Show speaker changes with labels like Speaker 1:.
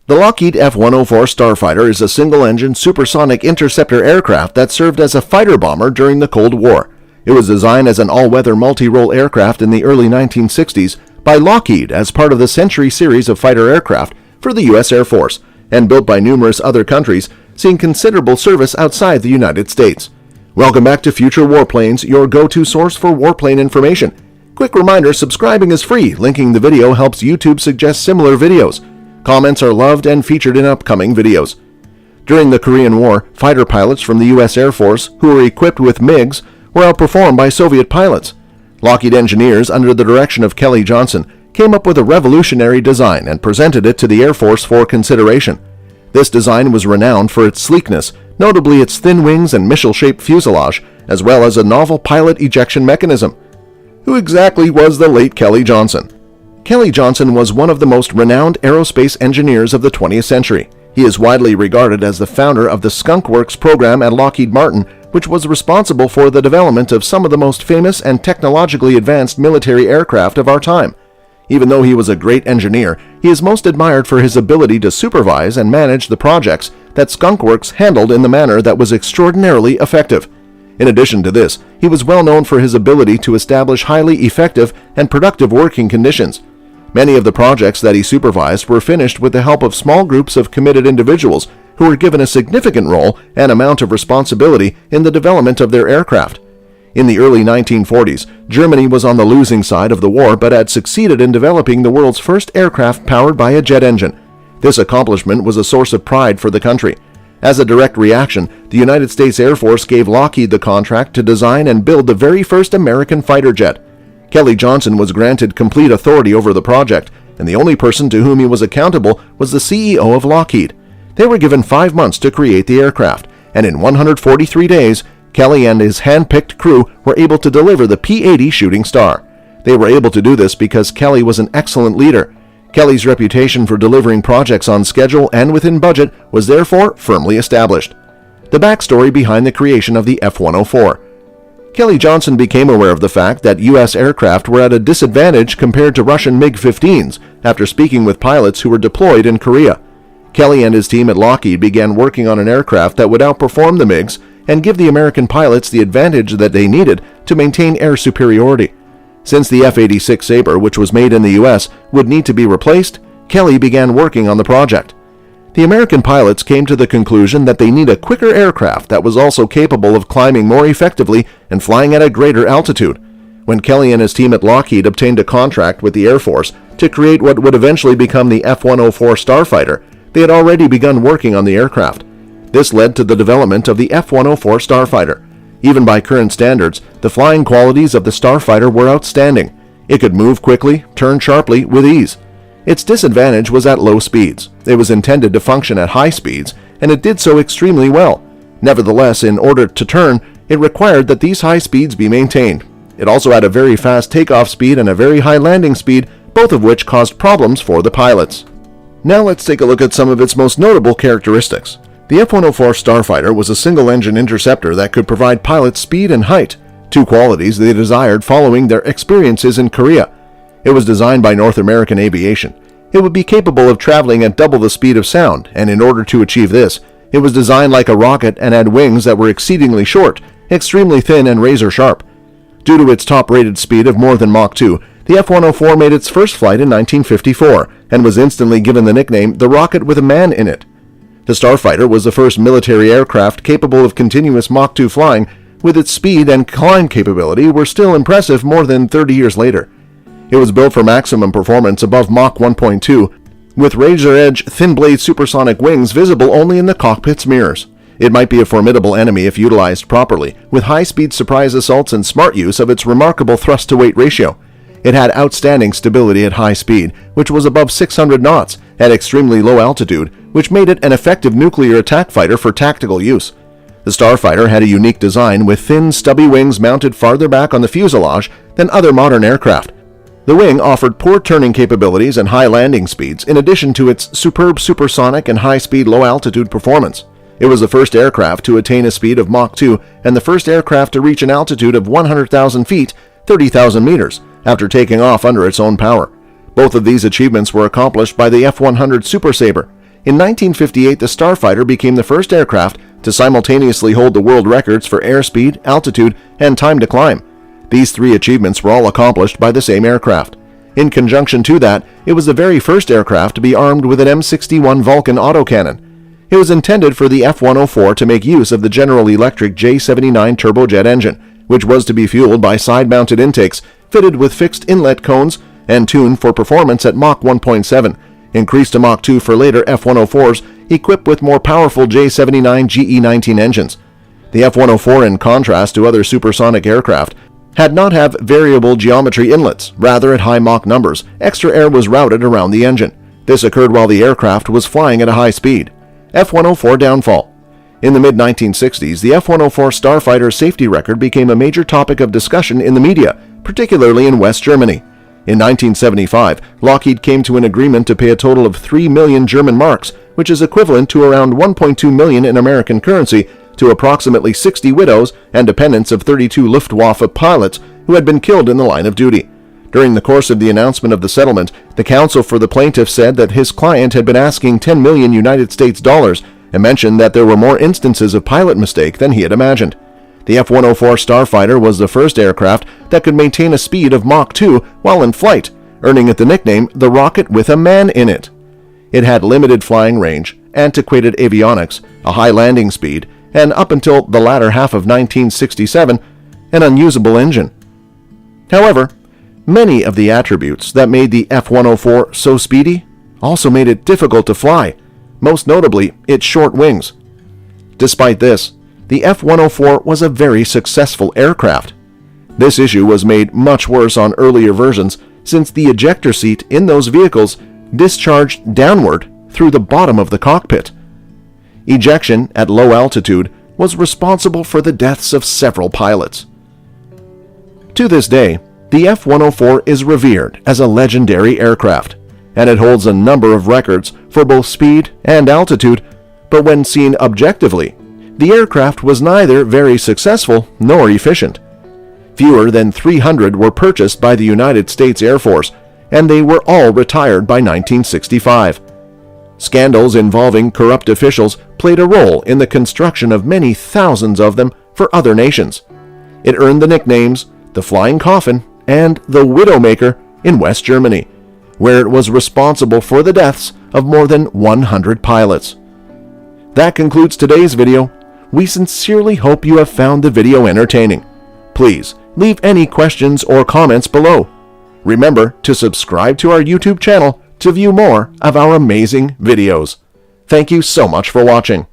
Speaker 1: The Lockheed F-104 Starfighter is a single-engine supersonic interceptor aircraft that served as a fighter bomber during the Cold War. It was designed as an all-weather multi-role aircraft in the early 1960s by Lockheed as part of the Century series of fighter aircraft for the U.S. Air Force, and built by numerous other countries, seeing considerable service outside the United States. Welcome back to Future Warplanes, your go-to source for warplane information. Quick reminder, subscribing is free. Linking the video helps YouTube suggest similar videos. Comments are loved and featured in upcoming videos. During the Korean War, fighter pilots from the U.S. Air Force, who were equipped with MiGs, were outperformed by Soviet pilots. Lockheed engineers, under the direction of Kelly Johnson, came up with a revolutionary design and presented it to the Air Force for consideration. This design was renowned for its sleekness, notably its thin wings and missile-shaped fuselage, as well as a novel pilot ejection mechanism. Who exactly was the late Kelly Johnson? Kelly Johnson was one of the most renowned aerospace engineers of the 20th century. He is widely regarded as the founder of the Skunk Works program at Lockheed Martin, which was responsible for the development of some of the most famous and technologically advanced military aircraft of our time. Even though he was a great engineer, he is most admired for his ability to supervise and manage the projects that Skunk Works handled in the manner that was extraordinarily effective. In addition to this, he was well known for his ability to establish highly effective and productive working conditions. Many of the projects that he supervised were finished with the help of small groups of committed individuals who were given a significant role and amount of responsibility in the development of their aircraft. In the early 1940s, Germany was on the losing side of the war but had succeeded in developing the world's first aircraft powered by a jet engine. This accomplishment was a source of pride for the country. As a direct reaction, the United States Air Force gave Lockheed the contract to design and build the very first American fighter jet. Kelly Johnson was granted complete authority over the project, and the only person to whom he was accountable was the CEO of Lockheed. They were given 5 months to create the aircraft, and in 143 days, Kelly and his hand-picked crew were able to deliver the P-80 Shooting Star. They were able to do this because Kelly was an excellent leader. Kelly's reputation for delivering projects on schedule and within budget was therefore firmly established. The backstory behind the creation of the F-104. Kelly Johnson became aware of the fact that U.S. aircraft were at a disadvantage compared to Russian MiG-15s after speaking with pilots who were deployed in Korea. Kelly and his team at Lockheed began working on an aircraft that would outperform the MiGs and give the American pilots the advantage that they needed to maintain air superiority. Since the F-86 Sabre, which was made in the U.S., would need to be replaced, Kelly began working on the project. The American pilots came to the conclusion that they need a quicker aircraft that was also capable of climbing more effectively and flying at a greater altitude. When Kelly and his team at Lockheed obtained a contract with the Air Force to create what would eventually become the F-104 Starfighter, they had already begun working on the aircraft. This led to the development of the F-104 Starfighter. Even by current standards, the flying qualities of the Starfighter were outstanding. It could move quickly, turn sharply, with ease. Its disadvantage was at low speeds. It was intended to function at high speeds, and it did so extremely well. Nevertheless, in order to turn, it required that these high speeds be maintained. It also had a very fast takeoff speed and a very high landing speed, both of which caused problems for the pilots. Now let's take a look at some of its most notable characteristics. The F-104 Starfighter was a single-engine interceptor that could provide pilots speed and height, two qualities they desired following their experiences in Korea. It was designed by North American Aviation. It would be capable of traveling at double the speed of sound, and in order to achieve this, it was designed like a rocket and had wings that were exceedingly short, extremely thin, and razor-sharp. Due to its top-rated speed of more than Mach 2, the F-104 made its first flight in 1954 and was instantly given the nickname the rocket with a man in it. The Starfighter was the first military aircraft capable of continuous Mach 2 flying, with its speed and climb capability were still impressive more than 30 years later. It was built for maximum performance above Mach 1.2, with razor-edge, thin-blade supersonic wings visible only in the cockpit's mirrors. It might be a formidable enemy if utilized properly, with high-speed surprise assaults and smart use of its remarkable thrust-to-weight ratio. It had outstanding stability at high speed, which was above 600 knots, at extremely low altitude, which made it an effective nuclear attack fighter for tactical use. The Starfighter had a unique design with thin, stubby wings mounted farther back on the fuselage than other modern aircraft. The wing offered poor turning capabilities and high landing speeds, in addition to its superb supersonic and high-speed low-altitude performance. It was the first aircraft to attain a speed of Mach 2 and the first aircraft to reach an altitude of 100,000 feet, 30,000 meters, after taking off under its own power. Both of these achievements were accomplished by the F-100 Super Sabre. In 1958, the Starfighter became the first aircraft to simultaneously hold the world records for airspeed, altitude, and time to climb. These three achievements were all accomplished by the same aircraft. In conjunction to that, it was the very first aircraft to be armed with an M61 Vulcan autocannon. It was intended for the F-104 to make use of the General Electric J79 turbojet engine, which was to be fueled by side-mounted intakes fitted with fixed inlet cones and tuned for performance at Mach 1.7, increased to Mach 2 for later F-104s equipped with more powerful J79 GE19 engines. The F-104, in contrast to other supersonic aircraft, had not have variable geometry inlets. Rather, at high Mach numbers, extra air was routed around the engine. This occurred while the aircraft was flying at a high speed. F-104 downfall. In the mid-1960s, the F-104 Starfighter safety record became a major topic of discussion in the media, particularly in West Germany. In 1975, Lockheed came to an agreement to pay a total of 3 million German marks, which is equivalent to around 1.2 million in American currency, to approximately 60 widows and dependents of 32 Luftwaffe pilots who had been killed in the line of duty. During the course of the announcement of the settlement, the counsel for the plaintiff said that his client had been asking 10 million United States dollars and mentioned that there were more instances of pilot mistake than he had imagined. The F-104 Starfighter was the first aircraft that could maintain a speed of Mach 2 while in flight, earning it the nickname the rocket with a man in it. It had limited flying range, antiquated avionics, a high landing speed, and up until the latter half of 1967, an unusable engine. However, many of the attributes that made the F-104 so speedy also made it difficult to fly, most notably its short wings. Despite this, the F-104 was a very successful aircraft. This issue was made much worse on earlier versions, since the ejector seat in those vehicles discharged downward through the bottom of the cockpit. Ejection at low altitude was responsible for the deaths of several pilots. To this day, the F-104 is revered as a legendary aircraft, and it holds a number of records for both speed and altitude, but when seen objectively, the aircraft was neither very successful nor efficient. Fewer than 300 were purchased by the United States Air Force, and they were all retired by 1965. Scandals involving corrupt officials played a role in the construction of many thousands of them for other nations. It earned the nicknames the Flying Coffin and the Widowmaker in West Germany, where it was responsible for the deaths of more than 100 pilots. That concludes today's video. We sincerely hope you have found the video entertaining. Please leave any questions or comments below. Remember to subscribe to our YouTube channel to view more of our amazing videos. Thank you so much for watching.